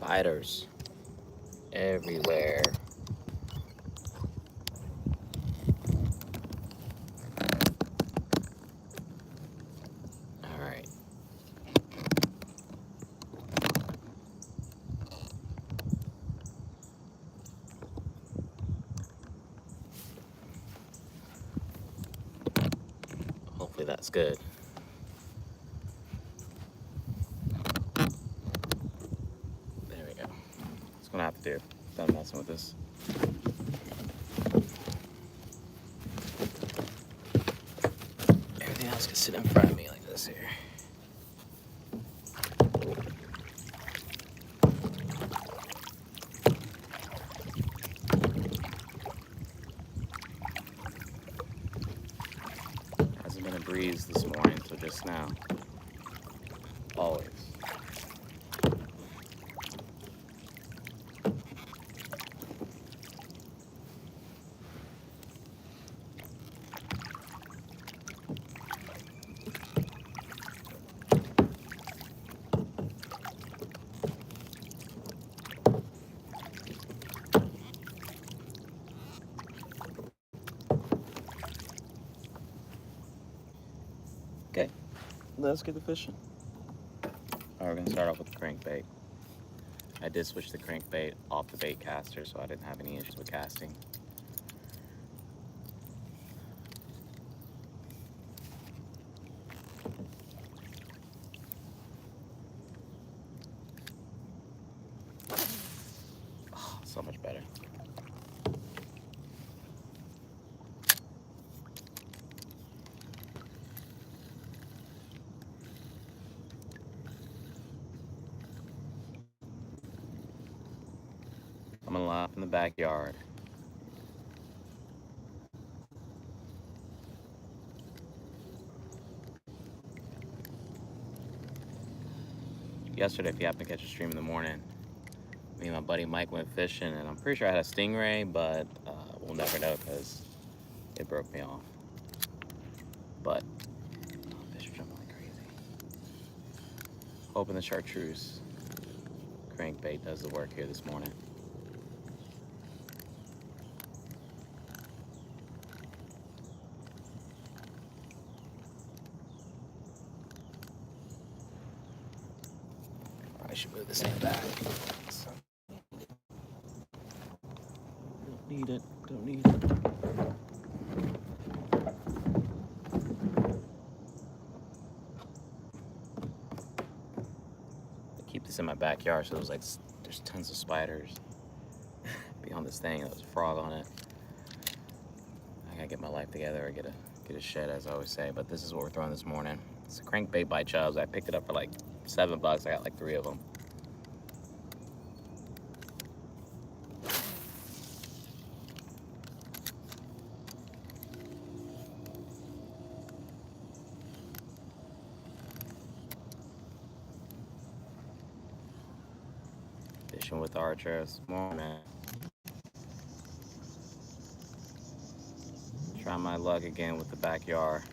spiders everywhere. All right. Hopefully that's good. There we go. That's what I have to do. Done messing with this. Everything else can sit in front of me like this here. Hasn't been a breeze this morning until just now. Always. Okay, let's get the fishing. All right, we're gonna start off with the crankbait. I did switch the crankbait off the bait caster, so I didn't have any issues with casting. Oh, so much better. I'm gonna line up in the backyard. Yesterday, if you happen to catch a stream in the morning, me and my buddy Mike went fishing, and I'm pretty sure I had a stingray, but we'll never know because it broke me off. But fish are jumping like crazy. Hoping the chartreuse crankbait does the work here this morning. I should move this in the back. Don't need it. Don't need it. I keep this in my backyard, so there's tons of spiders beyond this thing. There's a frog on it. I gotta get my life together or get a shed, as I always say. But this is what we're throwing this morning. It's a crankbait by Chubbs. I picked it up for like $7. I got like 3 of them. Fishing with Archer this morning. Try my luck again with the backyard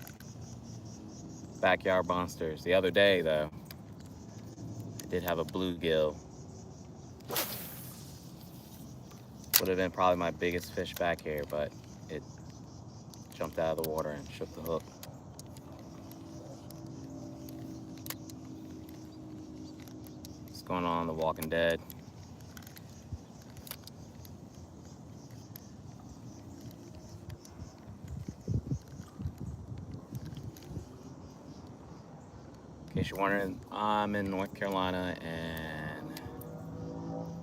monsters. The other day, though, I did have a bluegill. Would have been probably my biggest fish back here, but it jumped out of the water and shook the hook. What's going on, The Walking Dead? In case you're wondering, I'm in North Carolina, and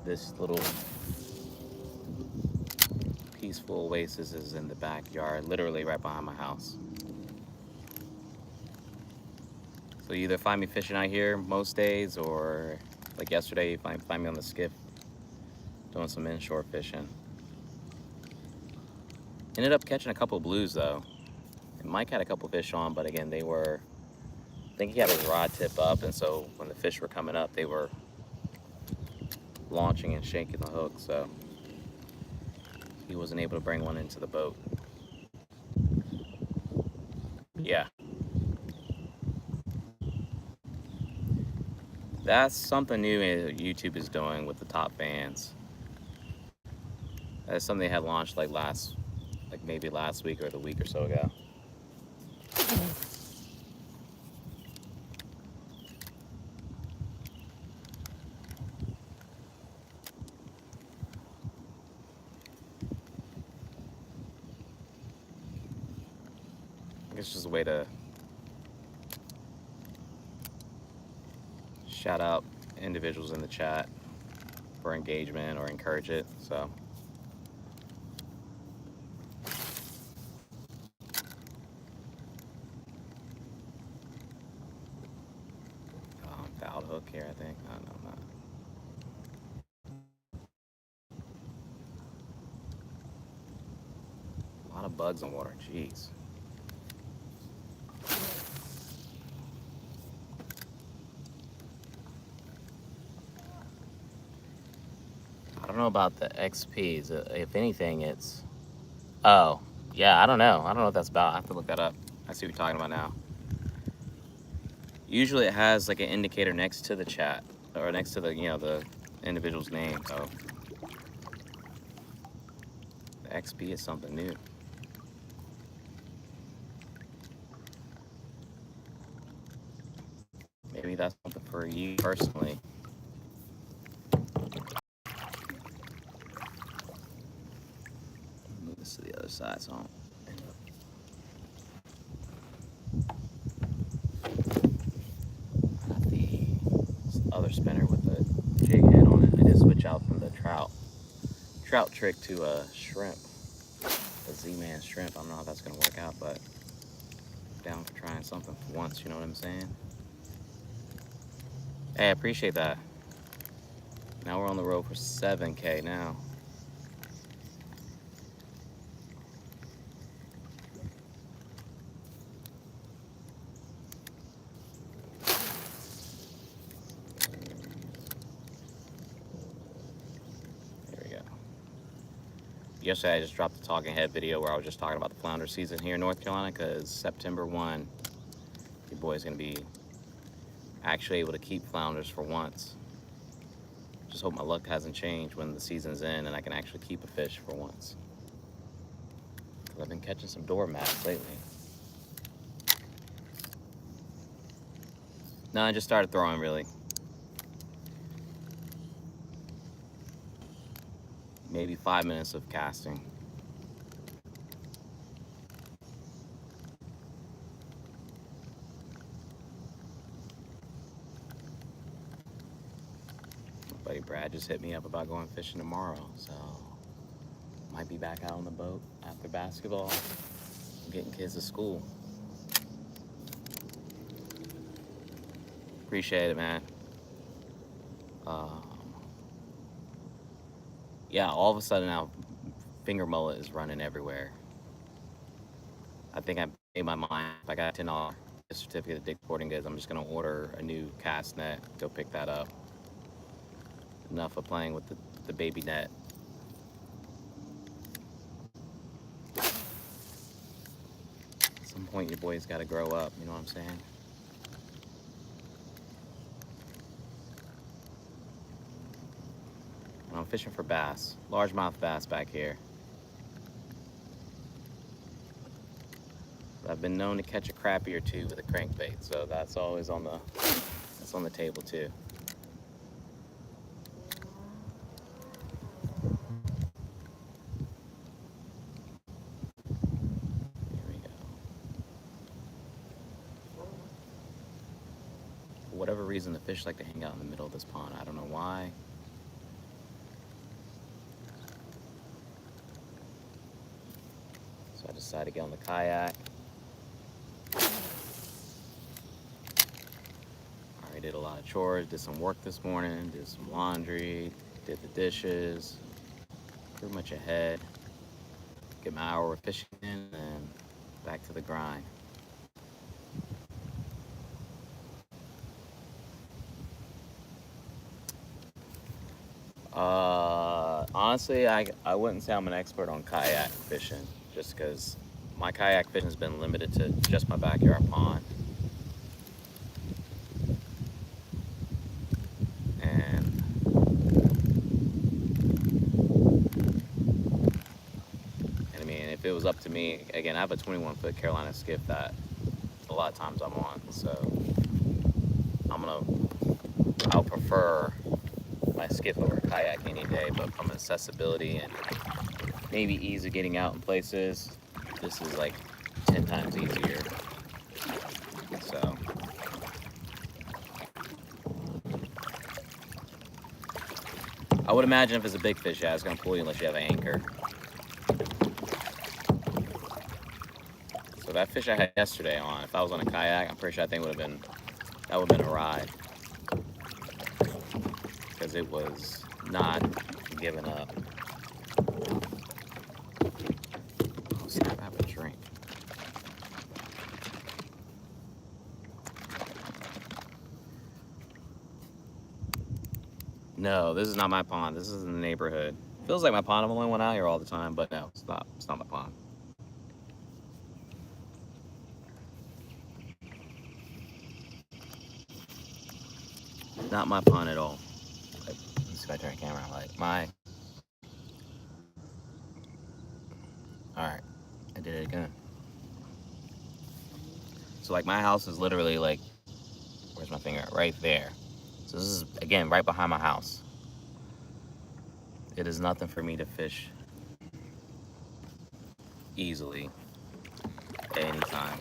this little peaceful oasis is in the backyard, literally right behind my house. So you either find me fishing out here most days, or like yesterday, you find me on the skiff doing some inshore fishing. Ended up catching a couple of blues though. And Mike had a couple fish on, but again, they were, I think he had his rod tip up, and so when the fish were coming up, they were launching and shaking the hook, so he wasn't able to bring one into the boat. Yeah. That's something new YouTube is doing with the top fans. That's something they had launched like maybe last week or the week or so ago. It's just a way to shout out individuals in the chat for engagement or encourage it. So foul hook here, I think. No, no, not. A lot of bugs in water. Jeez. I don't know about the XPs. If anything, it's... Oh, yeah, I don't know. I don't know what that's about. I have to look that up. I see what you're talking about now. Usually it has like an indicator next to the chat or next to the, the individual's name. So the XP is something new. Maybe that's something for you personally. Move this to the other side so I don't end up. I got the other spinner with the jig head on it. I did switch out from the trout trick to a shrimp, a Z-Man shrimp. I don't know how that's gonna work out, but down for trying something for once, you know what I'm saying? Hey, I appreciate that. Now we're on the road for 7K now. There we go. Yesterday I just dropped the talking head video where I was just talking about the flounder season here in North Carolina, because September 1, your boy's gonna be actually able to keep flounders for once. Just hope my luck hasn't changed when the season's in and I can actually keep a fish for once. Because I've been catching some doormats lately. No, I just started throwing, really. Maybe 5 minutes of casting. My buddy Brad just hit me up about going fishing tomorrow, so might be back out on the boat after basketball, getting kids to school. Appreciate it, man. Yeah, all of a sudden now, finger mullet is running everywhere. I think I made my mind. If I got a $10 certificate of Dick Sporting Goods, I'm just gonna order a new cast net, go pick that up. Enough of playing with the baby net. At some point, your boy's gotta grow up, you know what I'm saying? And I'm fishing for bass, largemouth bass back here. But I've been known to catch a crappie or two with a crankbait, so that's always on the table too. Here we go. For whatever reason, the fish like to hang out in the middle of this pond. I don't know why. So I decided to get on the kayak. I did a lot of chores, did some work this morning, did some laundry, did the dishes, pretty much ahead. Get my hour of fishing in and back to the grind. Honestly, I wouldn't say I'm an expert on kayak fishing, just because my kayak fishing has been limited to just my backyard pond. up to me. Again, I have a 21-foot Carolina skiff that a lot of times I'm on, so I'll prefer my skiff over kayak any day, but from accessibility and maybe ease of getting out in places, this is like 10 times easier. So I would imagine if it's a big fish, yeah, it's gonna pull you unless you have an anchor. So that fish I had yesterday on, if I was on a kayak, I'm pretty sure that thing would have been a ride, because it was not giving up. Oh, snap, I have a drink. No, this is not my pond. This is in the neighborhood. Feels like my pond. I'm the only one out here all the time, but no, it's not. It's not my pond. Not my pond at all. Like, let's see if I turn the camera on. Like my. All right, I did it again. So like my house is literally like, where's my finger? Right there. So this is again right behind my house. It is nothing for me to fish easily at any time.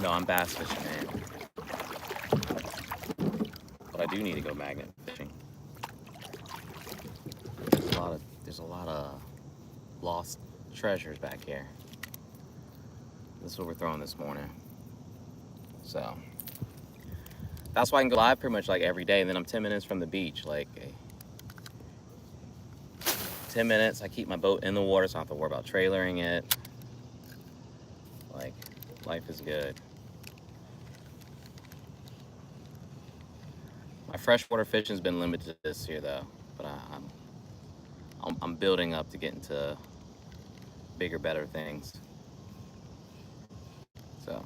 No, I'm bass fishing, man. But I do need to go magnet fishing. There's a lot of lost treasures back here. This is what we're throwing this morning. So that's why I can go live pretty much like every day, and then I'm 10 minutes from the beach. Like 10 minutes, I keep my boat in the water, so I don't have to worry about trailering it. Like, life is good. My freshwater fishing's been limited this year though, but I'm building up to get into bigger, better things. So,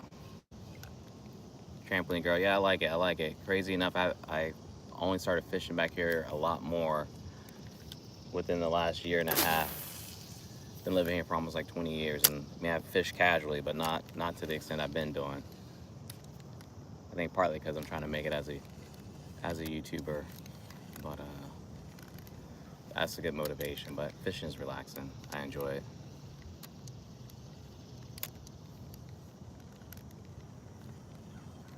trampoline girl, yeah, I like it. I like it. Crazy enough, I only started fishing back here a lot more within the last year and a half. Been living here for almost like 20 years, and I mean, I've fished casually, but not to the extent I've been doing. I think partly because I'm trying to make it as a YouTuber, but that's a good motivation. But fishing is relaxing. I enjoy it.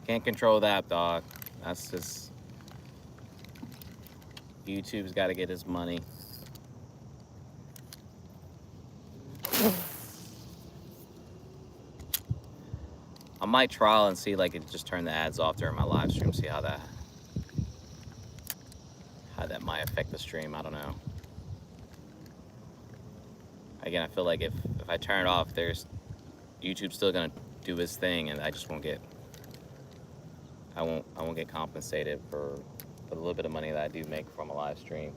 Can't control that, dog. That's just, YouTube's got to get his money. I might trial and see, like, it just turn the ads off during my live stream, see how that might affect the stream. I don't know. Again, I feel like if I turn it off, YouTube's still gonna do its thing, and I just won't get compensated for the little bit of money that I do make from a live stream.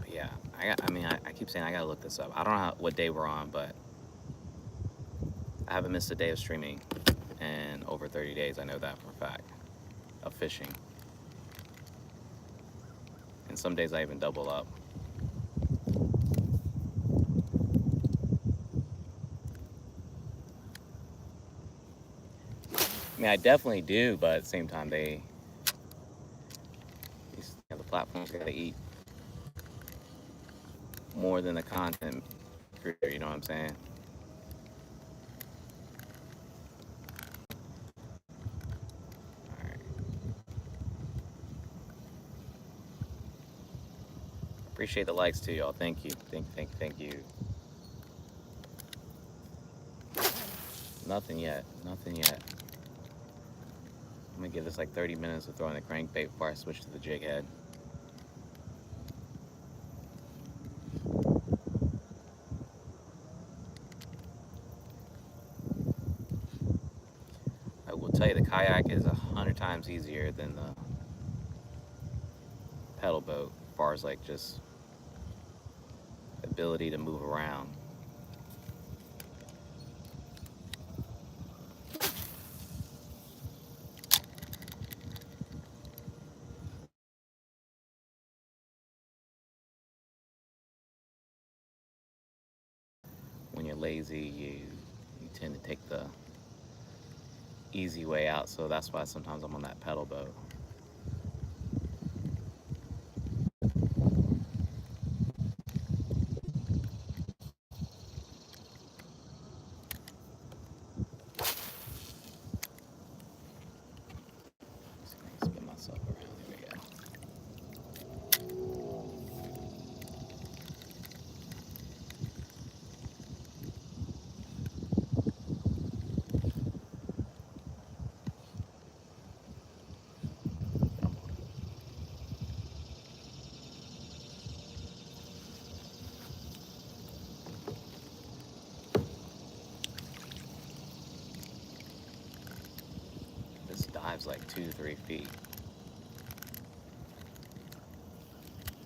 But yeah, I keep saying I gotta look this up. I don't know what day we're on, but I haven't missed a day of streaming in over 30 days. I know that for a fact, of fishing. And some days I even double up. I mean, I definitely do, but at the same time, the platform's gotta eat more than the content creator, you know what I'm saying? Alright. Appreciate the likes too, y'all. Thank you. Thank you. Nothing yet. Nothing yet. I'm gonna give this like 30 minutes of throwing the crankbait before I switch to the jig head. I will tell you, the kayak is 100 times easier than the pedal boat, as far as like just ability to move around. lazy, you tend to take the easy way out. So that's why sometimes I'm on that pedal boat. Spin myself around. Here we go. This dives like 2 to 3 feet.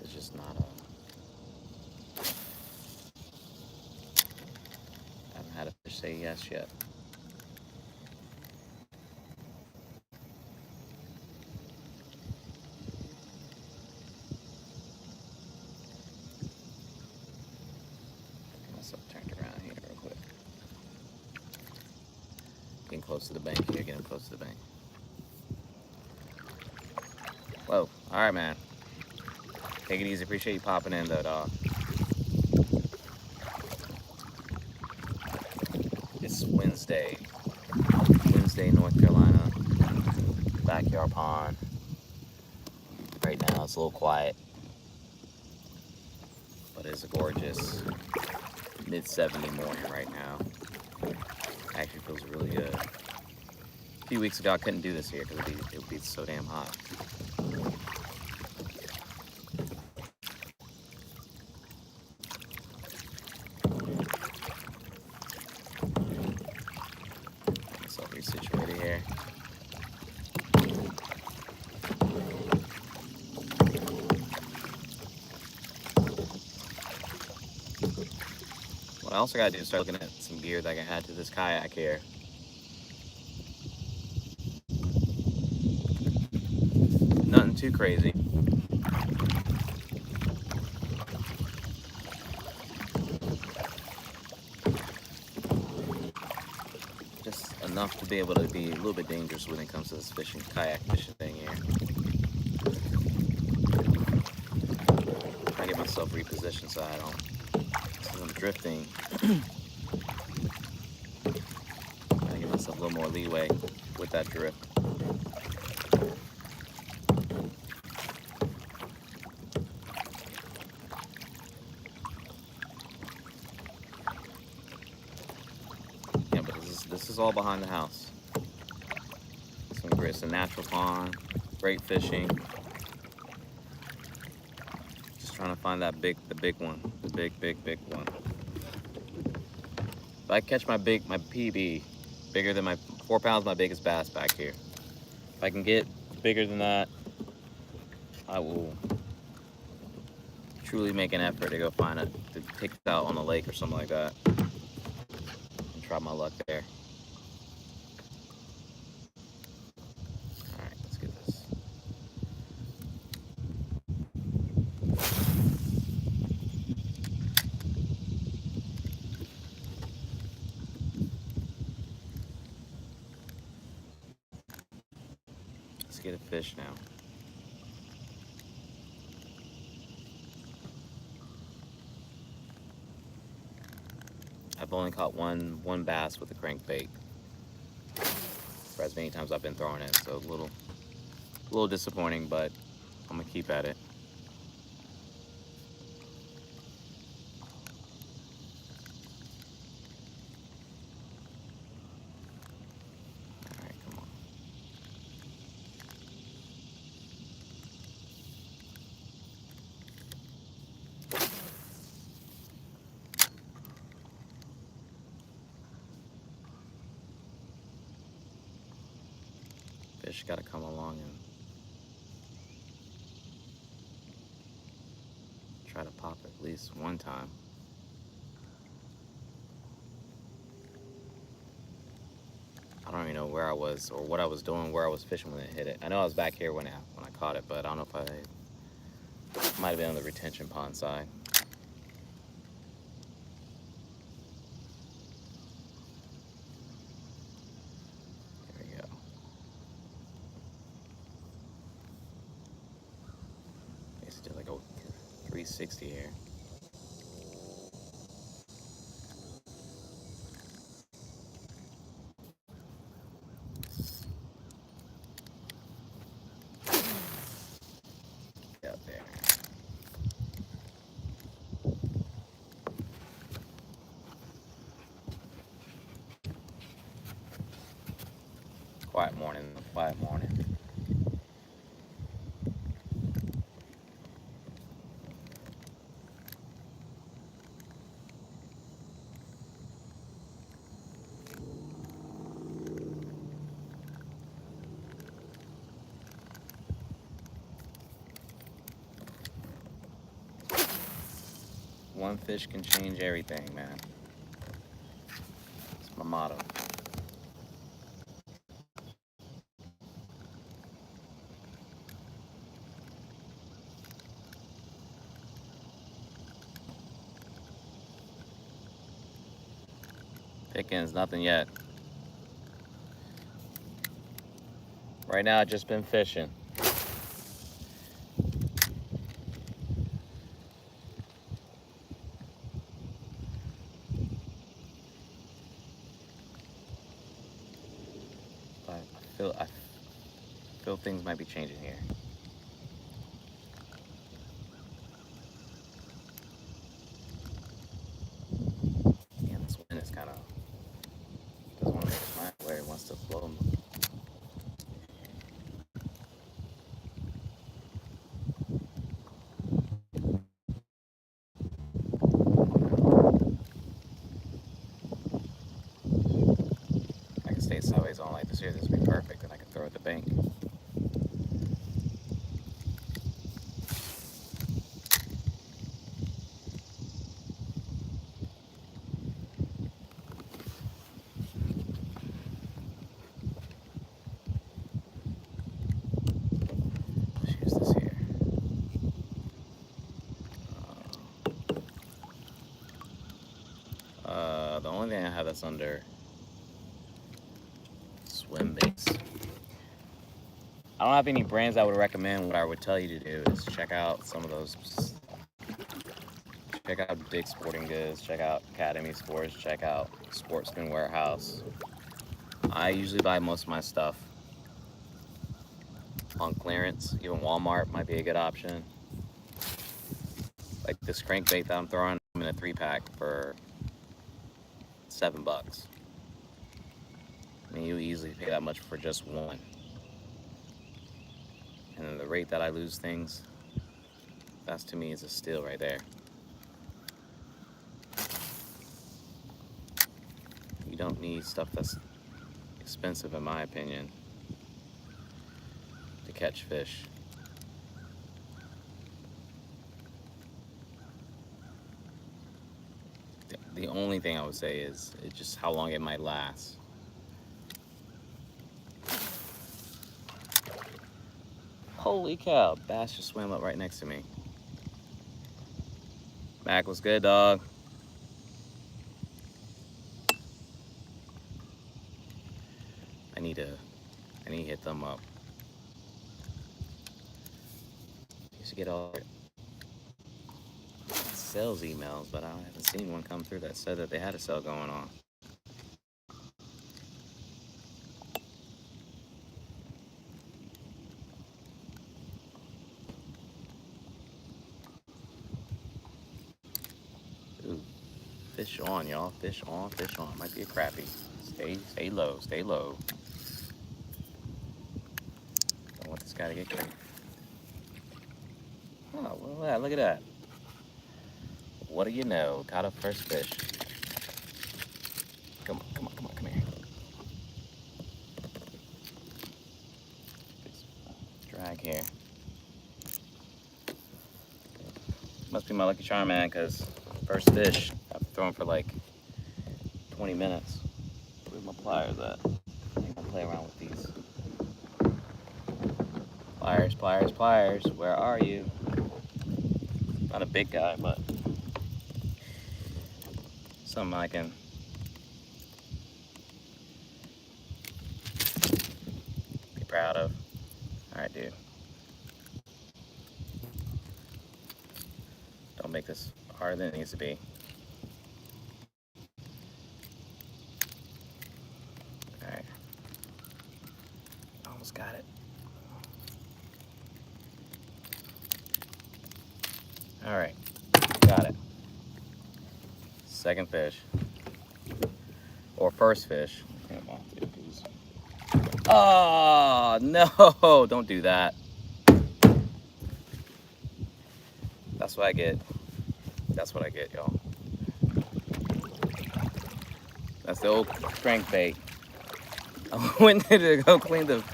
It's just not a. I haven't had a fish say yes yet. Get myself turned around here real quick. Getting close to the bank here, getting close to the bank. Whoa, alright, man. Take it easy. Appreciate you popping in, though, dog. It's Wednesday, North Carolina. Backyard pond. Right now, it's a little quiet, but it's a gorgeous mid-70 morning right now. Actually feels really good. A few weeks ago, I couldn't do this here because it would be so damn hot. So resituated here. What I also gotta do is start looking at some gear that I can add to this kayak here. Nothing too crazy. Just enough to be able to be a little bit dangerous when it comes to this kayak fishing thing here. I get myself repositioned so I don't. I'm drifting. I give myself a little more leeway with that drift. Yeah, but this is all behind the house. It's a natural pond, great fishing. Trying to find the big one, the big one. If I catch my PB bigger than my 4 pounds, my biggest bass back here. If I can get bigger than that, I will truly make an effort to go find it, to take it out on the lake or something like that, and try my luck there. All right, let's get this. Let's get a fish now. I've only caught one bass with a crankbait for as many times I've been throwing it, so a little disappointing, but I'm gonna keep at it. All right, come on. Fish gotta come along and try to pop it at least one time. I don't even know where I was or what I was doing, where I was fishing when it hit it. I know I was back here when I caught it, but I don't know if I might have been on the retention pond side. maybe 60 here. Get up there. Quiet morning, quiet morning. One fish can change everything, man. It's my motto. Pickings, nothing yet. Right now, I've just been fishing. I feel things might be changing here. Yeah, this wind is kind of doesn't want to make his mind where it wants to blow him. I can stay sideways on like this here. This would be perfect, and I can throw at the bank. The only thing I have that's under swim baits. I don't have any brands I would recommend. What I would tell you to do is check out some of those. Check out Dick's Sporting Goods. Check out Academy Sports. Check out Sportsman Warehouse. I usually buy most of my stuff on clearance. Even Walmart might be a good option. Like this crankbait that I'm throwing, I'm in a 3-pack for $7. I mean, you easily pay that much for just one. And then the rate that I lose things, that's to me is a steal right there. You don't need stuff that's expensive, in my opinion, to catch fish. The only thing I would say is just how long it might last. Holy cow, bass just swam up right next to me. Mac, was good, dog? I need to hit them up. I used to get all sales emails, but I haven't seen one come through that said that they had a sale going on. Ooh, fish on, y'all. Fish on, fish on. Might be a crappie. Stay low, stay low. Don't want this guy to get caught. Oh, look at that. What do you know? Caught a first fish. Come here. Drag here. Must be my lucky charm, man, because first fish, I've thrown for like 20 minutes. Where's my pliers at? I think I'll play around with these. Pliers, where are you? Not a big guy, but something I can be proud of. All right, dude. make this harder than it needs to be. Alright. Almost got it. Alright. Got it. Second fish. Or first fish. Oh, no! Don't do that. That's what I get. That's what I get, y'all. That's the old crankbait. I went there to go clean the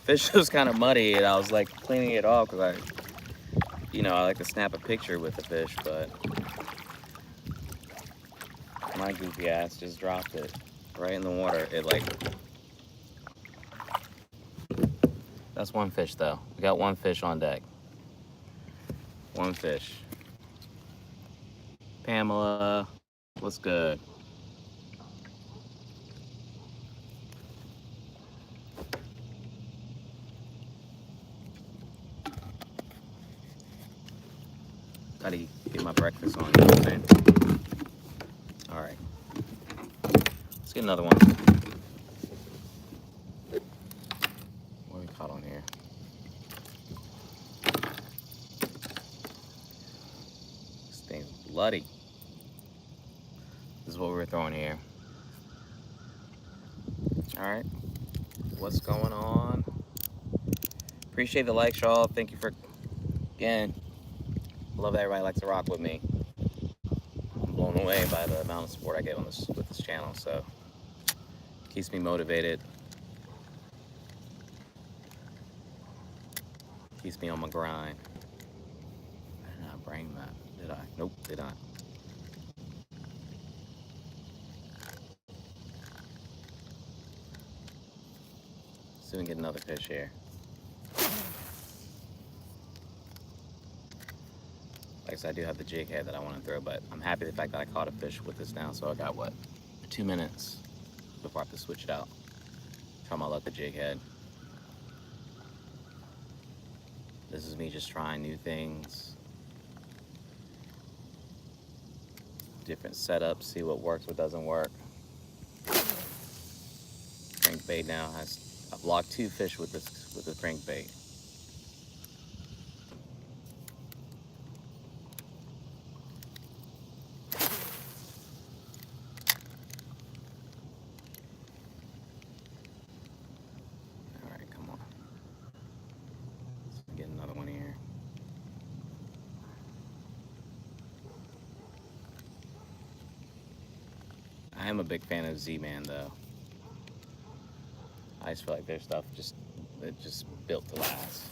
fish. Was kind of muddy, and I was like cleaning it off because I like to snap a picture with the fish, but my goofy ass just dropped it right in the water. That's one fish though. We got one fish on deck. One fish. Pamela, what's good? Gotta get my breakfast on, you know what I'm saying? All right, let's get another one. What we caught on here? This thing's bloody. This is what we were throwing here. All right, what's going on? Appreciate the likes, y'all. Thank you for, again, love that everybody likes to rock with me. I'm blown away by the amount of support I get on with this channel, so keeps me motivated. Keeps me on my grind. I did not bring that, did I? Nope, did not. See if we can get another fish here. Like I said, I do have the jig head that I want to throw, but I'm happy the fact that I caught a fish with this now, so I got, what, 2 minutes before I have to switch it out. Try my luck with jig head. This is me just trying new things. Different setups, see what works, what doesn't work. Crankbait now I've locked 2 fish with the crankbait. All right, come on. Let's get another one here. I am a big fan of Z-Man though. I just feel like their stuff just built to last.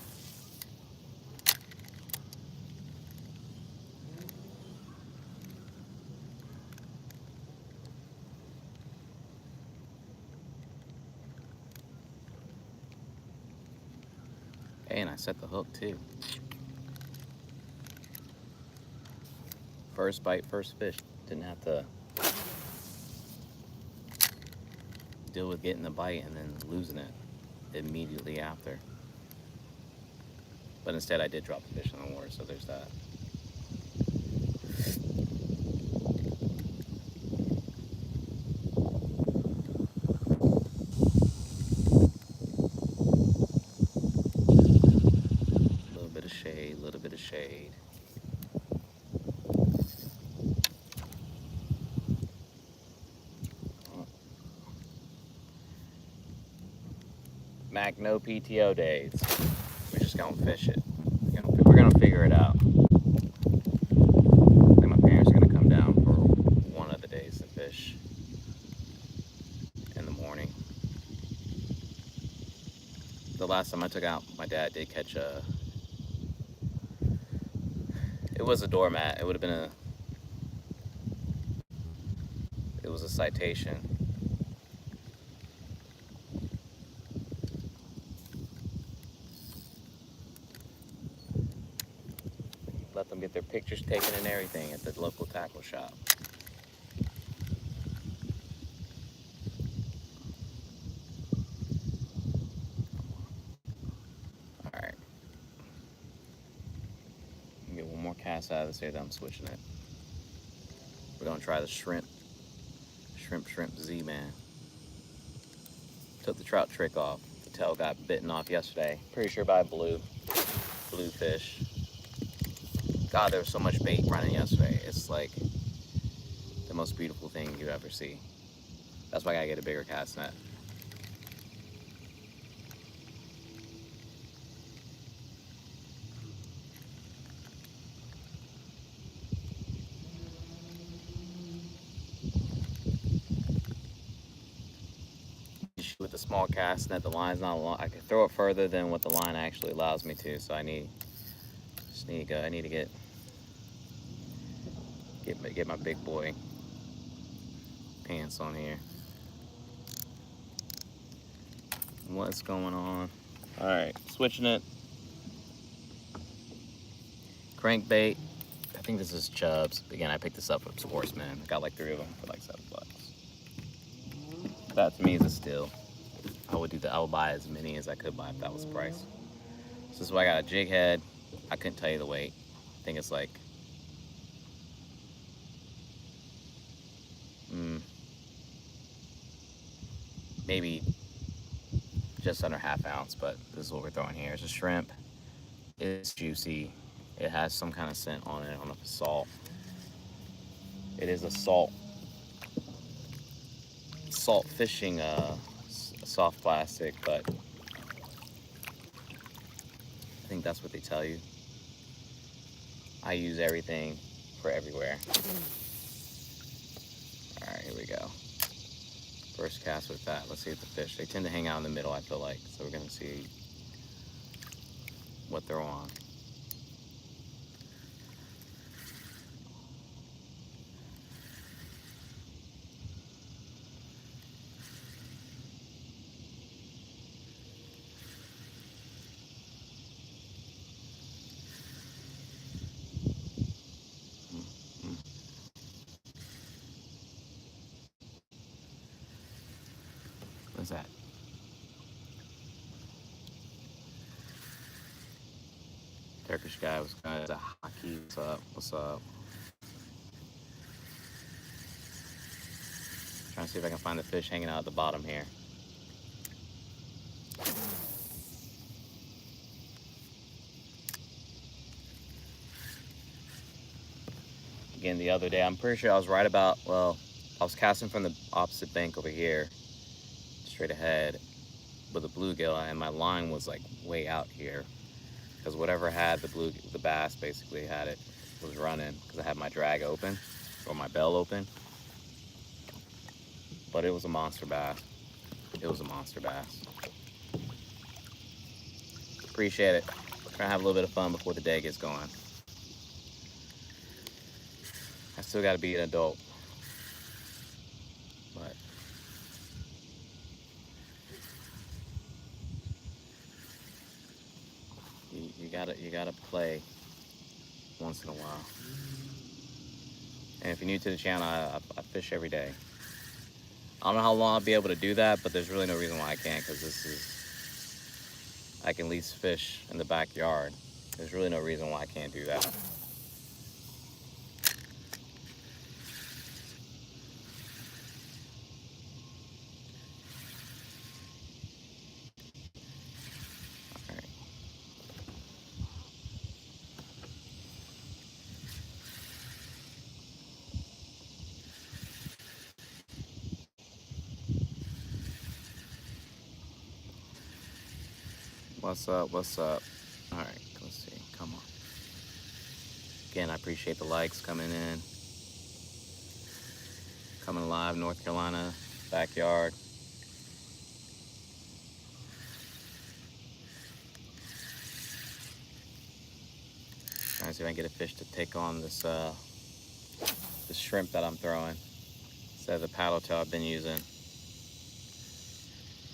Hey, and I set the hook too. First bite, first fish. Didn't have to deal with getting the bite and then losing it immediately after. But instead I did drop the fish in the water, so there's that. A little bit of shade, a little bit of shade. Mac, no PTO days. We're just gonna fish it. We're gonna figure it out. I think my parents are gonna come down for one of the days to fish in the morning. The last time I took out, my dad did catch it was a doormat. It would have been it was a citation. Let them get their pictures taken and everything at the local tackle shop. All right. Get one more cast. cast out of this here, then I'm switching it. We're gonna try the shrimp Z-Man. Took the trout trick off. The tail got bitten off yesterday. Pretty sure by blue fish. God, there was so much bait running yesterday. It's like the most beautiful thing you ever see. That's why I gotta get a bigger cast net. With the small cast net, the line's not long. I can throw it further than what the line actually allows me to, so I need to get my big boy pants on here. What's going on? All right, switching it. Crankbait. I think this is Chubbs. Again, I picked this up from Sportsman. I got like 3 of them for like $7. That to me is a steal. I would do that. I would buy as many as I could buy if that was the price. So this is why I got a jig head. I couldn't tell you the weight. I think it's like maybe just under ½ ounce, but this is what we're throwing here. It's a shrimp. It's juicy. It has some kind of scent on it. I don't know if it's salt. It is a salt fishing soft plastic, but I think that's what they tell you. I use everything for everywhere. All right, here we go. First cast with that. Let's see if the fish, they tend to hang out in the middle, I feel like. So we're gonna see what they're on. What's that? Turkish guy was kind of a hockey. What's up? What's up? Trying to see if I can find the fish hanging out at the bottom here. Again, the other day, I'm pretty sure I was right about, well, I was casting from the opposite bank over here, straight ahead, with a bluegill, and my line was like way out here, because whatever had the bass basically had it, was running, because I had my drag open, or my bell open. But it was a monster bass. It was a monster bass. Appreciate it. Trying to have a little bit of fun before the day gets going. I still got to be an adult, but you gotta play once in a while. And if you're new to the channel, I fish every day. I don't know how long I'll be able to do that, but there's really no reason why I can't, because I can at least fish in the backyard. There's really no reason why I can't do that. What's up? What's up? All right, let's see. Come on. Again, I appreciate the likes coming in. Coming live, North Carolina, backyard. Trying to see if I can get a fish to take on this this shrimp that I'm throwing instead of the paddle tail I've been using.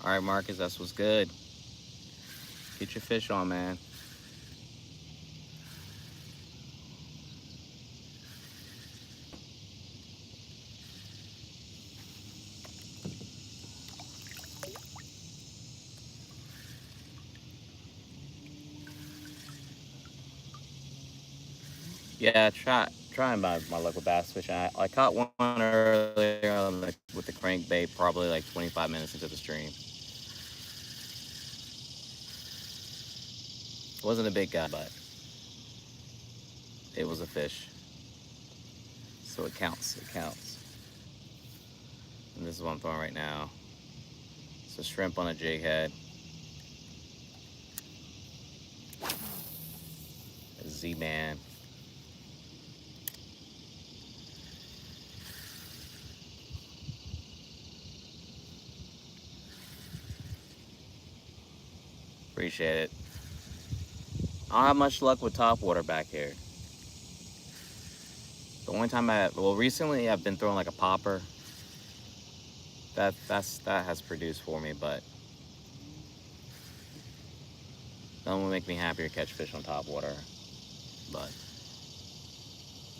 All right, Marcus, that's what's good. Get your fish on, man. Yeah, trying my local bass fishing. I caught one earlier with the crankbait, probably like 25 minutes into the stream. It wasn't a big guy, but it was a fish, so it counts. It counts. And this is what I'm throwing right now. It's a shrimp on a jig head. A Z-Man. Appreciate it. I don't have much luck with topwater back here. The only time recently I've been throwing like a popper. That has produced for me, but nothing will make me happier to catch fish on topwater. But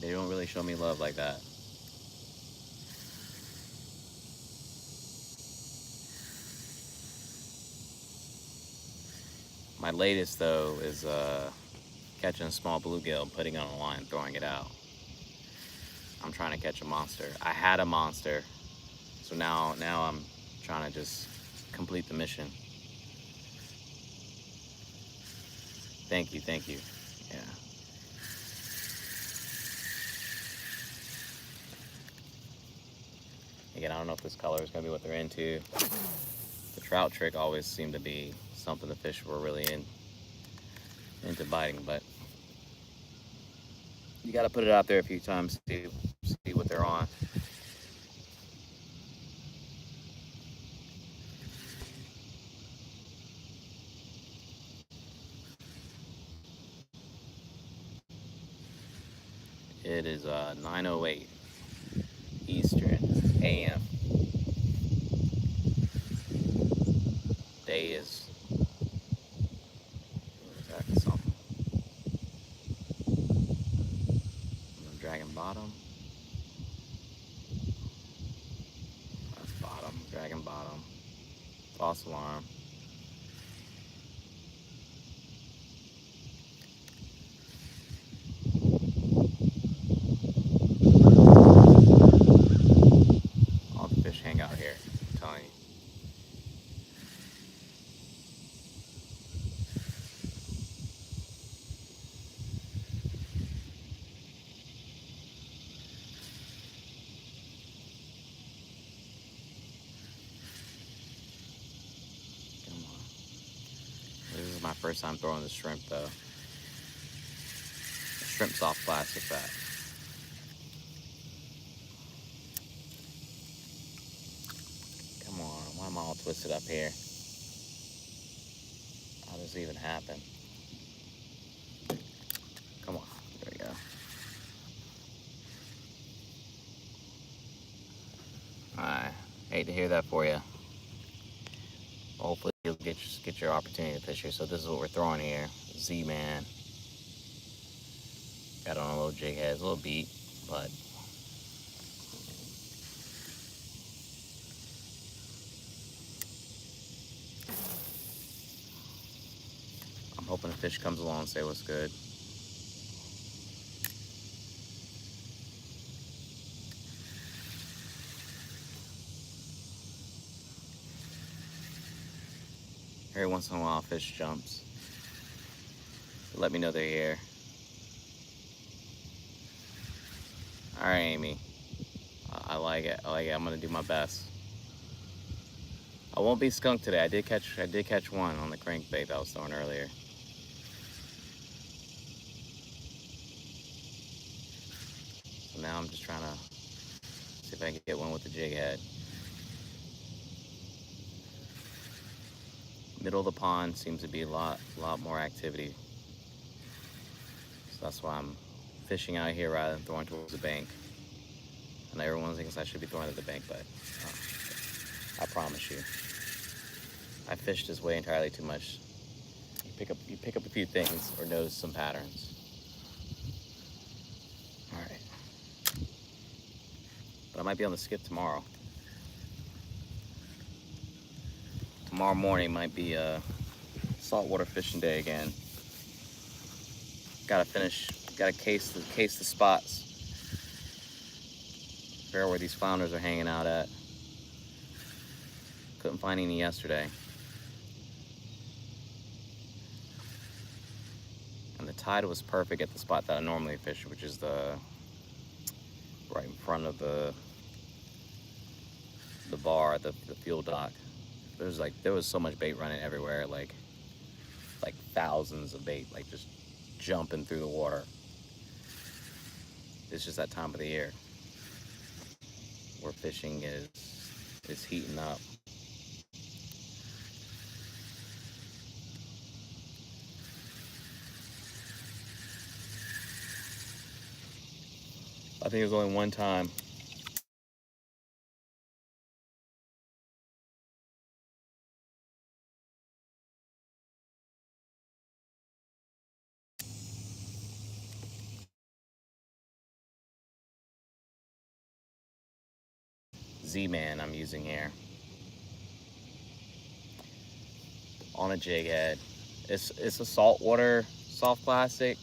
they don't really show me love like that. My latest though is catching a small bluegill, putting it on a line, and throwing it out. I'm trying to catch a monster. I had a monster, so now I'm trying to just complete the mission. Thank you. Yeah. Again, I don't know if this color is gonna be what they're into. The trout trick always seemed to be something the fish were really into biting, but you got to put it out there a few times to see what they're on. It is 9:08 Eastern AM. Day is exactly something. Dragon bottom. That's bottom. Dragon bottom. False alarm. All the fish hang out here, I'm telling you. Come on. This is my first time throwing the shrimp though. The shrimp's off plastic that. Come on, why am I all twisted up here? How does this even happen? Come on, there we go. Alright, hate to hear that for you. Hopefully you'll get your opportunity to fish here. So this is what we're throwing here. Z-Man. Got on a little jig head, it's a little beat, but I'm hoping a fish comes along and say what's good. Every once in a while a fish jumps. Let me know they're here. Alright, Amy. I like it. I'm gonna do my best. I won't be skunked today. I did catch one on the crankbait that I was throwing earlier. So now I'm just trying to see if I can get one with the jig head. Middle of the pond seems to be a lot more activity. So that's why I'm fishing out here rather than throwing towards the bank. I know everyone thinks I should be throwing at the bank, but I promise you, I fished this way entirely too much. You pick up a few things or notice some patterns. All right, but I might be on the skip tomorrow. Tomorrow morning might be a saltwater fishing day again. Gotta gotta case the spots. Figure out where these flounders are hanging out at. Couldn't find any yesterday. And the tide was perfect at the spot that I normally fish, which is the right in front of the bar, the fuel dock. There was so much bait running everywhere, like thousands of bait, like just jumping through the water. It's just that time of the year where fishing is heating up. I think it was only one time. Z-Man I'm using here on a jig head. It's a saltwater soft plastic.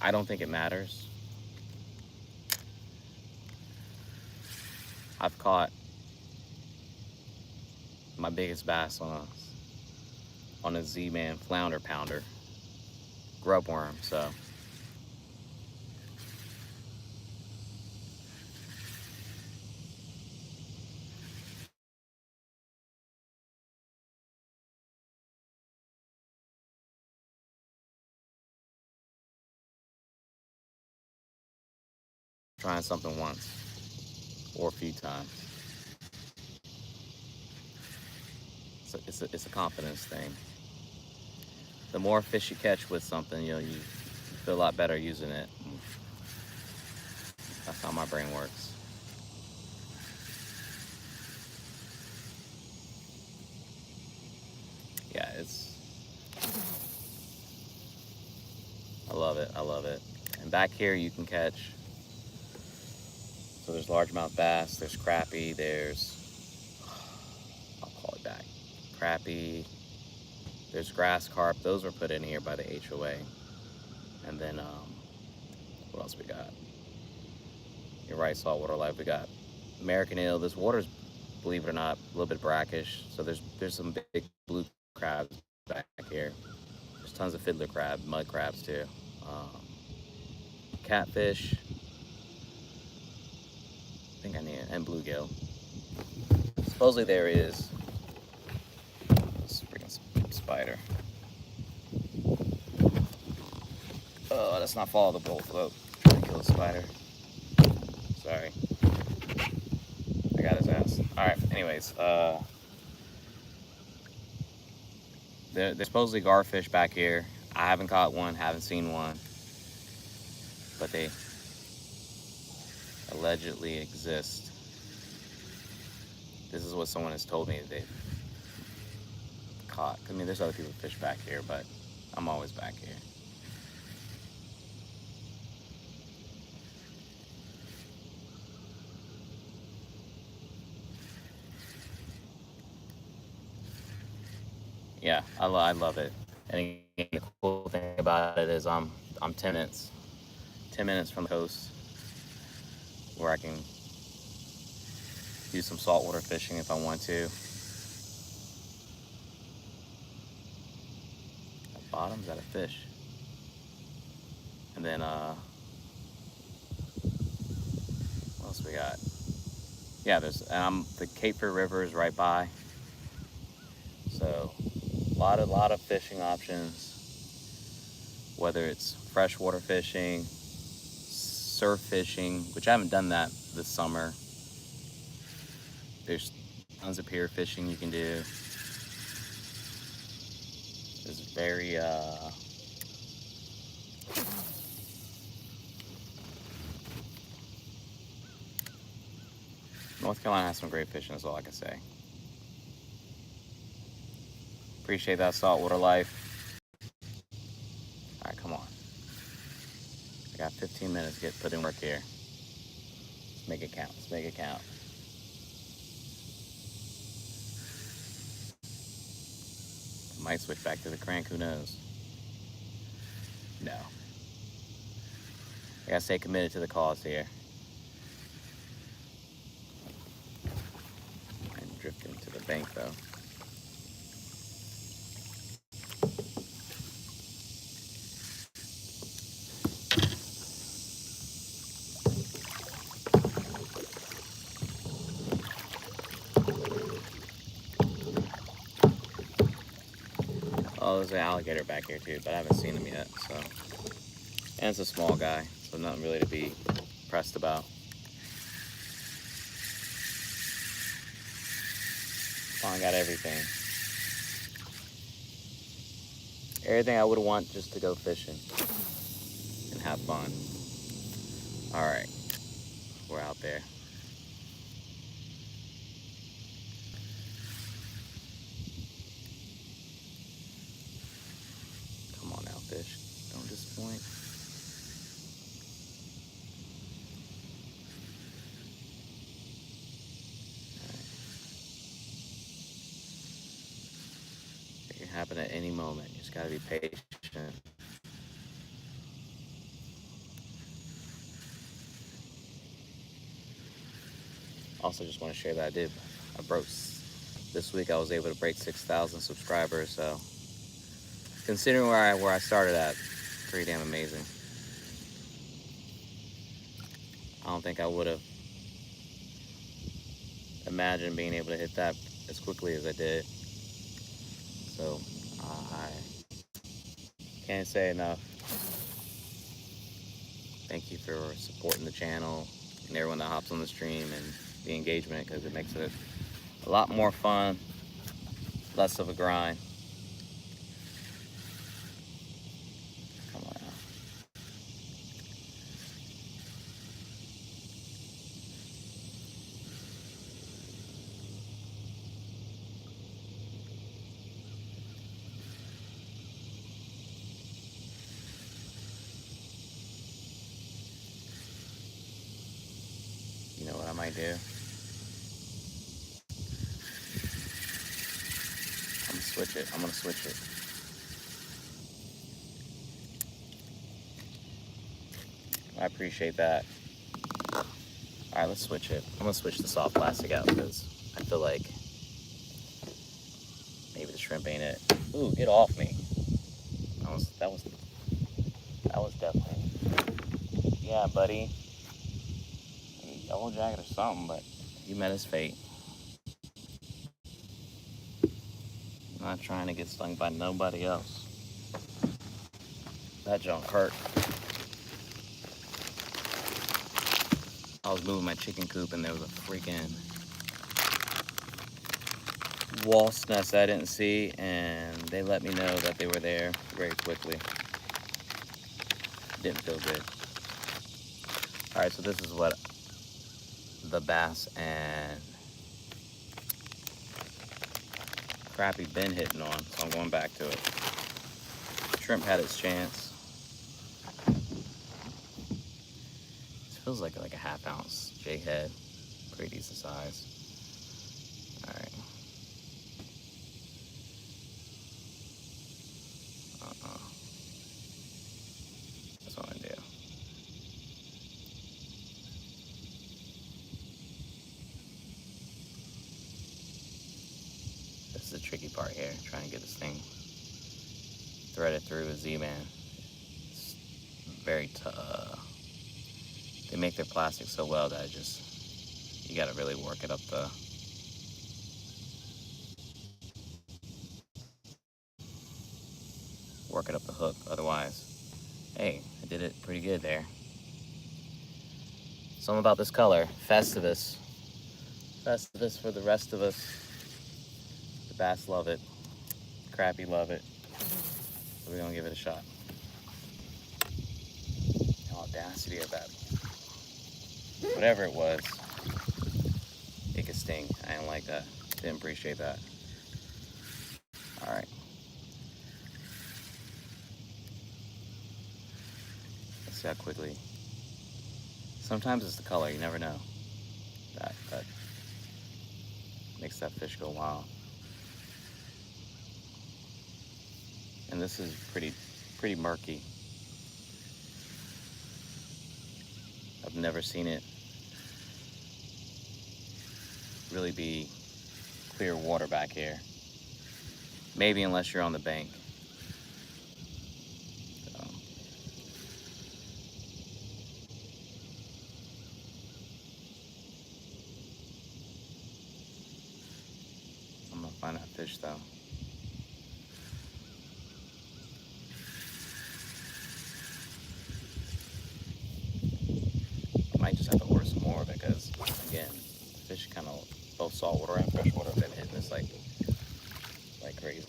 I don't think it matters. I've caught my biggest bass on a Z-Man flounder pounder, grub worm. So trying something once or a few times. It's a confidence thing. The more fish you catch with something, you feel a lot better using it. That's how my brain works. Yeah, I love it. I love it. And back here you can catch. So there's largemouth bass, there's crappie, I'll call it back, crappie, there's grass carp. Those were put in here by the HOA. And then, what else we got? You're right, saltwater life. We got American eel. This water's, believe it or not, a little bit brackish. So there's some big blue crabs back here. There's tons of fiddler crab, mud crabs too. Catfish. I think I need it, and bluegill. Supposedly there is this freaking spider. Oh, let's not follow the bolt float. Trying to kill a spider. Sorry. I got his ass. Alright, anyways, there's supposedly garfish back here. I haven't caught one, haven't seen one. But they allegedly exist. This is what someone has told me they've caught. I mean, there's other people who fish back here, but I'm always back here. Yeah, I love it. And again, the cool thing about it is I'm 10 minutes from the coast, where I can do some saltwater fishing if I want to. At bottom's that a fish? And then what else we got? Yeah, the Cape Fear River is right by, so a lot of fishing options. Whether it's freshwater fishing, surf fishing, which I haven't done that this summer. There's tons of pier fishing you can do. It's very North Carolina has some great fishing, is all I can say. Appreciate that saltwater life. All right, come on. I got 15 minutes to put in work here. Let's make it count. Let's make it count. Might switch back to the crank, who knows? No. gotta stay committed to the cause here. And drifting to the bank though. Oh, there's an alligator back here too, but I haven't seen him yet, so. And it's a small guy, so nothing really to be pressed about. Finally got everything. Everything I would want just to go fishing and have fun. All right, we're out there. Come on now, fish. Don't disappoint. It can happen at any moment. You just gotta be patient. Also, just want to share that I broke, this week I was able to break 6,000 subscribers, so considering where I started at, pretty damn amazing. I don't think I would have imagined being able to hit that as quickly as I did. So I can't say enough. Thank you for supporting the channel and everyone that hops on the stream and the engagement, because it makes it a lot more fun, less of a grind. Come on out. You know what I might do? I'm gonna switch it. I appreciate that. All right, let's switch it. I'm gonna switch the soft plastic out because I feel like maybe the shrimp ain't it. Ooh, get off me. That was definitely, yeah, buddy. Yellow jacket or something, but he met his fate. I'm not trying to get stung by nobody else. That junk hurt. I was moving my chicken coop and there was a freaking wasp nest I didn't see, and they let me know that they were there very quickly. Didn't feel good. All right, so this is what the bass and crappie been hitting on, so I'm going back to it. Shrimp had its chance. This feels like a half ounce jig head, pretty decent size. All right. That's what I do. This is the tricky part here, trying to get this thing threaded through a Z-Man. It's very they make their plastic so well that you gotta really work it up the hook. Otherwise, hey, I did it pretty good there. Something about this color, Festivus for the rest of us. The bass love it, crappie love it, so we're gonna give it a shot. The audacity of that, whatever it was, it could sting. I didn't like that, didn't appreciate that. All right. Let's see how quickly. Sometimes it's the color, you never know. That makes that fish go wild. And this is pretty murky. I've never seen it really be clear water back here. Maybe unless you're on the bank. So, I'm gonna find that fish though. I might just have to order some more because, again, fish kind of, both saltwater and freshwater, have been hitting this like crazy.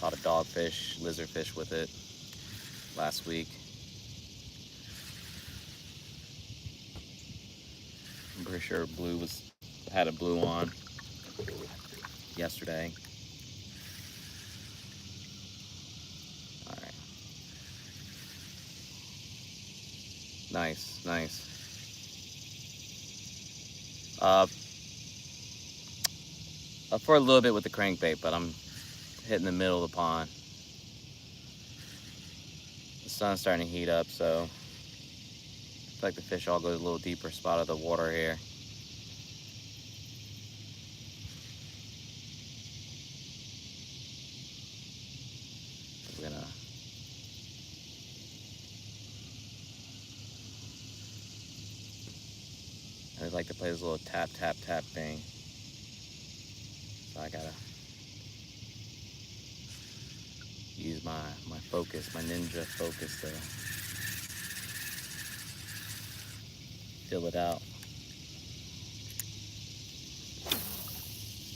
Caught a dogfish, lizardfish with it last week. I'm pretty sure had a blue on yesterday. All right. Nice, nice. For a little bit with the crankbait, but I'm hitting the middle of the pond. The sun's starting to heat up, so I feel like the fish all go to a little deeper spot of the water here. We're gonna I like to play this little tap, tap, tap thing. So I gotta use my focus, my ninja focus to fill it out.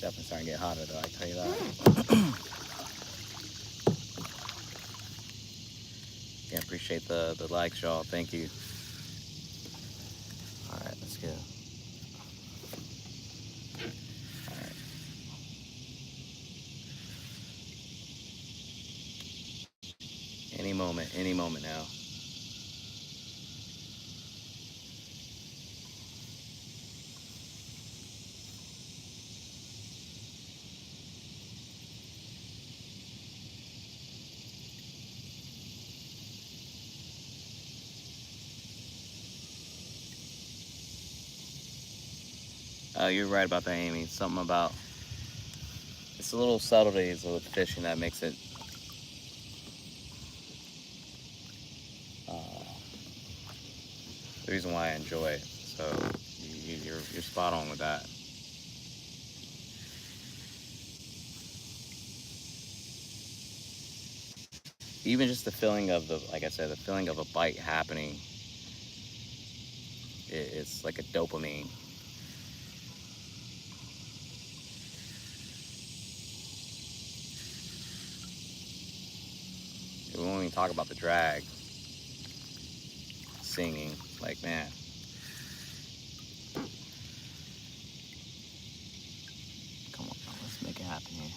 Definitely starting to get hotter though, I tell you that. Yeah, appreciate the likes, y'all. Thank you. All right, let's go. All right. Any moment now. You're right about that, Amy. Something about, it's the little subtleties with fishing that makes it the reason why I enjoy it. So you're spot on with that. Even just the feeling of like I said, the feeling of a bite happening, it's like a dopamine. We won't even talk about the drag, singing, like, man. Come on, let's make it happen here.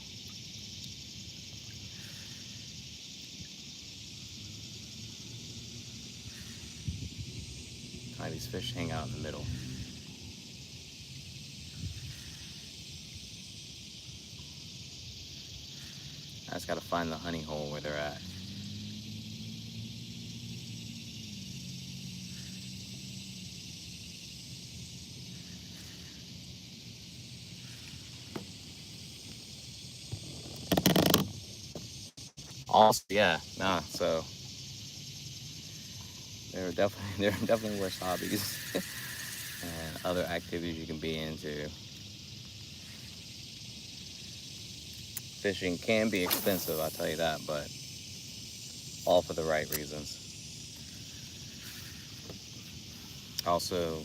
All right, these fish hang out in the middle. I just gotta find the honey hole where they're at. Also, yeah, no, so there are definitely worse hobbies and other activities you can be into. Fishing can be expensive, I'll tell you that, but all for the right reasons. Also,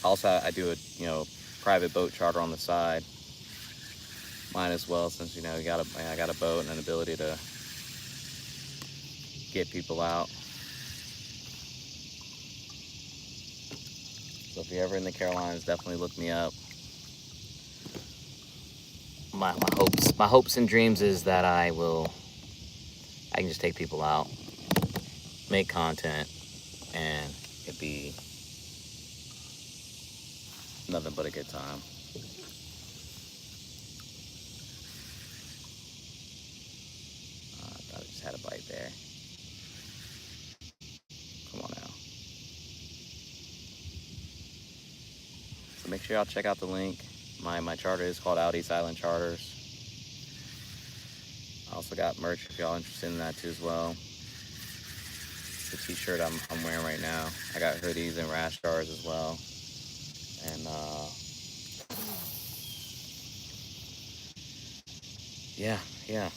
I do a private boat charter on the side. Might as well, since I got a boat and an ability to get people out. So if you're ever in the Carolinas, definitely look me up. My hopes and dreams is that I can just take people out, make content, and it be nothing but a good time. I thought I just had a bite there. So make sure y'all check out the link. My charter is called Out East Island Charters. I also got merch if y'all interested in that too as well. The t-shirt I'm wearing right now. I got hoodies and rash guards as well. And yeah.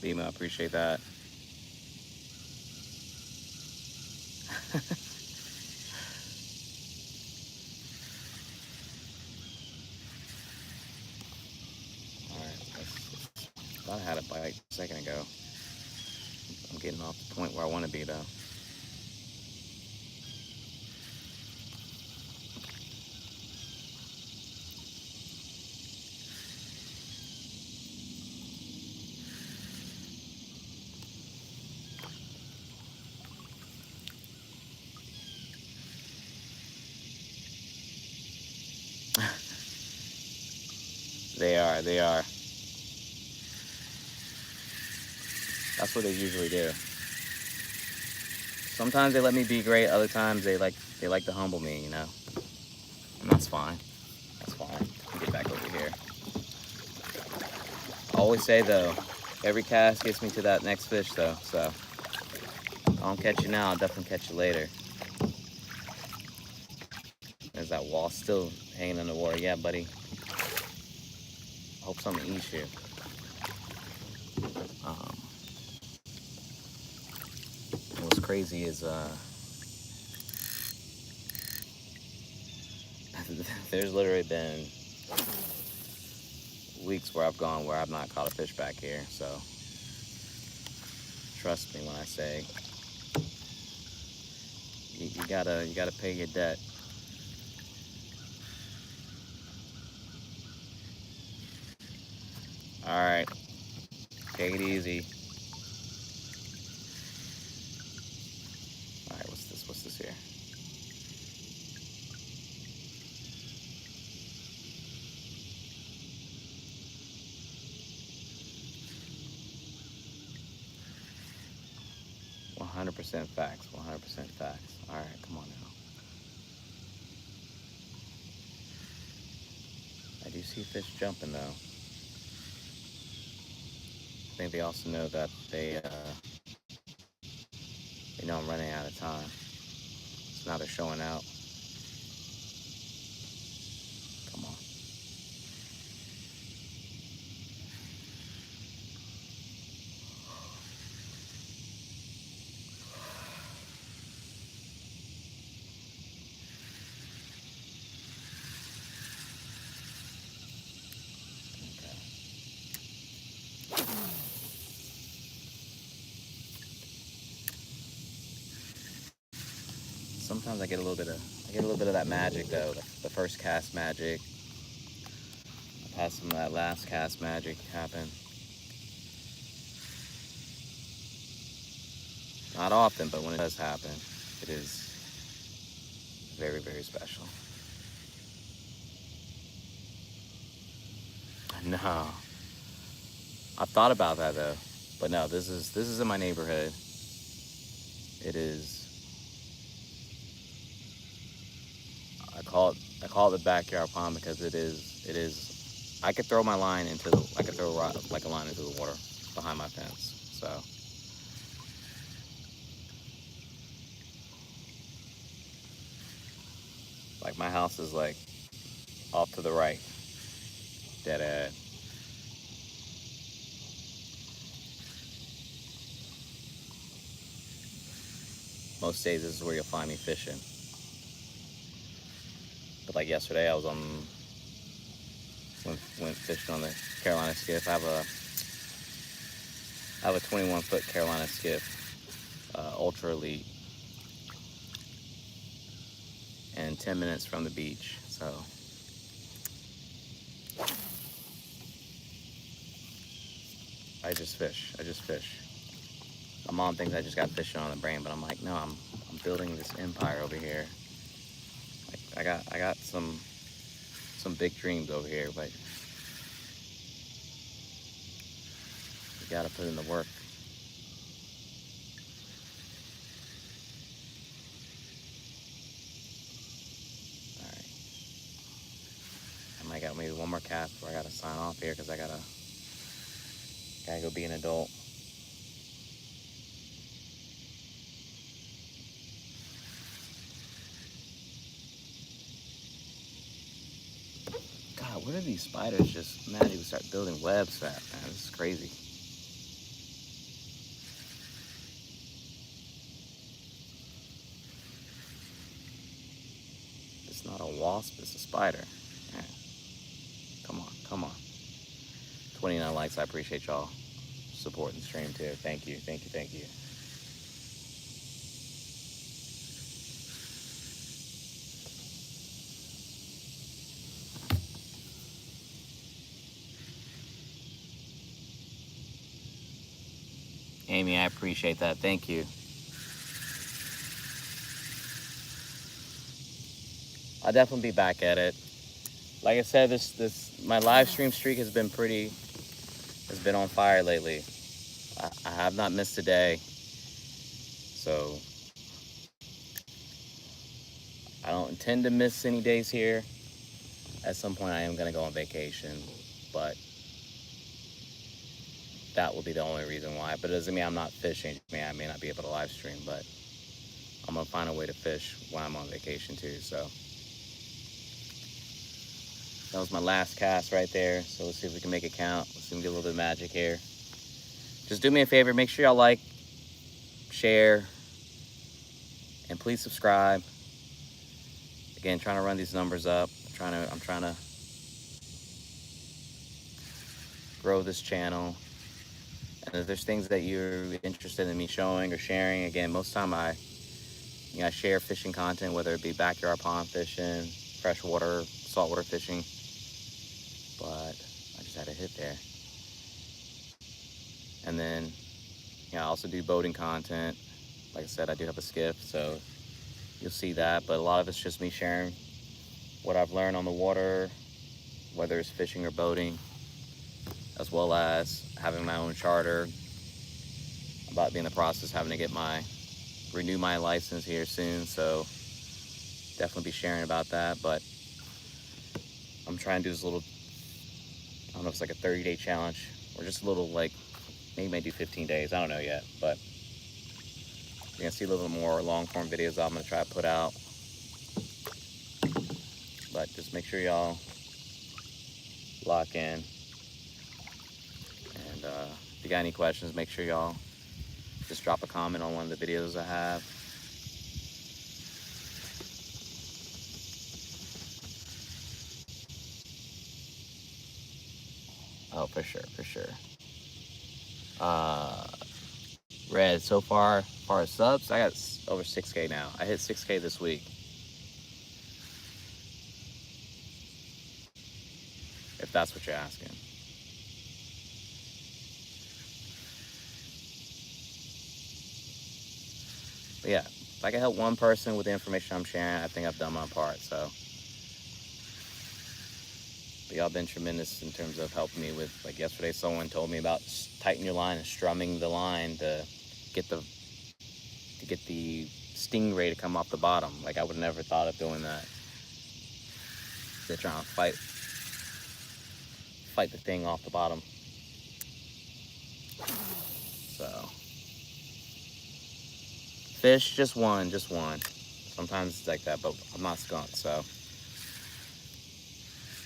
Beam, I appreciate that. Alright, I thought I had a bite a second ago. I'm getting off the point where I want to be though. They are. That's what they usually do. Sometimes they let me be great, other times they like to humble me, you know. And that's fine. That's fine. Let me get back over here. I always say though, every cast gets me to that next fish though, so if I don't catch you now, I'll definitely catch you later. There's that wall still hanging in the water. Yeah, buddy. I hope something eats you. What's crazy is there's literally been weeks where I've gone where I've not caught a fish back here, so trust me when I say you gotta pay your debt. All right, take it easy. All right, what's this here? %100% facts. 100% facts. All right, come on now. I do see fish jumping though. I think they also know that they know I'm running out of time. So now they're showing out. Come on. Sometimes I get a little bit of that magic though, the first cast magic. I've had some of that last cast magic happen. Not often, but when it does happen, it is very, very special. No, I've thought about that though, but no, this is in my neighborhood. It is. I call it the backyard pond because it is. I could throw my line I could throw like a line into the water behind my fence. So. Like my house is like off to the right, dead ahead. Most days this is where you'll find me fishing. But like yesterday, I was went fishing on the Carolina skiff. I have a 21-foot Carolina skiff, ultra elite, and 10 minutes from the beach. So I just fish. My mom thinks I just got fishing on the brain, but I'm like, no, I'm building this empire over here. Like I got some big dreams over here, but gotta put in the work. Alright. I might got maybe one more cast before I gotta sign off here because I gotta go be an adult. God, where are these spiders just magically start building webs at, man? This is crazy. It's not a wasp, it's a spider. Man. Come on, come on. 29 likes, I appreciate y'all supporting the stream too. Thank you, thank you, thank you. Amy, I appreciate that. Thank you. I'll definitely be back at it. Like I said, my live stream streak has been on fire lately. I have not missed a day. So I don't intend to miss any days here. At some point I am gonna go on vacation, but that will be the only reason why. But it doesn't mean I'm not fishing. I may not be able to live stream, but I'm gonna find a way to fish while I'm on vacation too. So that was my last cast right there. So let's see if we can make it count. Let's see if we can get a little bit of magic here. Just do me a favor, make sure y'all like, share, and please subscribe. Again, trying to run these numbers up. I'm trying to grow this channel. And if there's things that you're interested in me showing or sharing, again, most of the time I share fishing content, whether it be backyard pond fishing, freshwater, saltwater fishing. But I just had a hit there. And then, I also do boating content. Like I said, I do have a skiff, so you'll see that. But a lot of it's just me sharing what I've learned on the water, whether it's fishing or boating, as well as having my own charter. I'm about to be in the process having to renew my license here soon, so definitely be sharing about that. But I'm trying to do this little, I don't know if it's like a 30-day challenge or just a little, like, maybe do 15 days. I don't know yet, but you're gonna see a little bit more long-form videos I'm gonna try to put out. But just make sure y'all lock in. And if you got any questions, make sure y'all just drop a comment on one of the videos I have. Oh, for sure, for sure. Red, so far, as far as subs, I got over 6K now. I hit 6K this week. If that's what you're asking. But yeah, if I can help one person with the information I'm sharing, I think I've done my part, so. But y'all been tremendous in terms of helping me with, like yesterday, someone told me about tightening your line and strumming the line to get the stingray to come off the bottom. Like, I would have never thought of doing that. They're trying to fight the thing off the bottom. So, fish, just one. Sometimes it's like that, but I'm not skunked, so.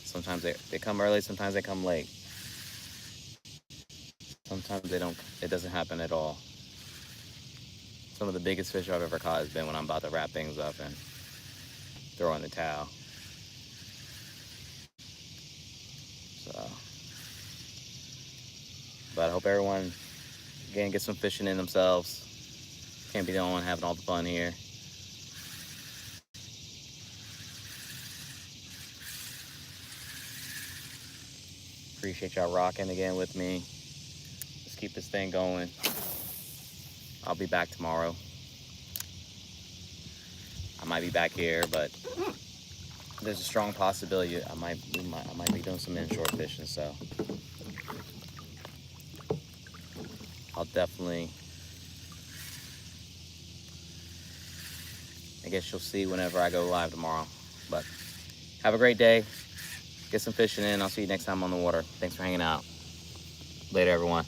Sometimes they come early, sometimes they come late. Sometimes it doesn't happen at all. Some of the biggest fish I've ever caught has been when I'm about to wrap things up and throw in the towel. So, but I hope everyone, again, gets some fishing in themselves. Can't be the only one having all the fun here. Appreciate y'all rocking again with me. Let's keep this thing going. I'll be back tomorrow. I might be back here, but there's a strong possibility I might be doing some inshore fishing, so. I'll definitely, I guess you'll see whenever I go live tomorrow. But have a great day. Get some fishing in. I'll see you next time on the water. Thanks for hanging out. Later, everyone.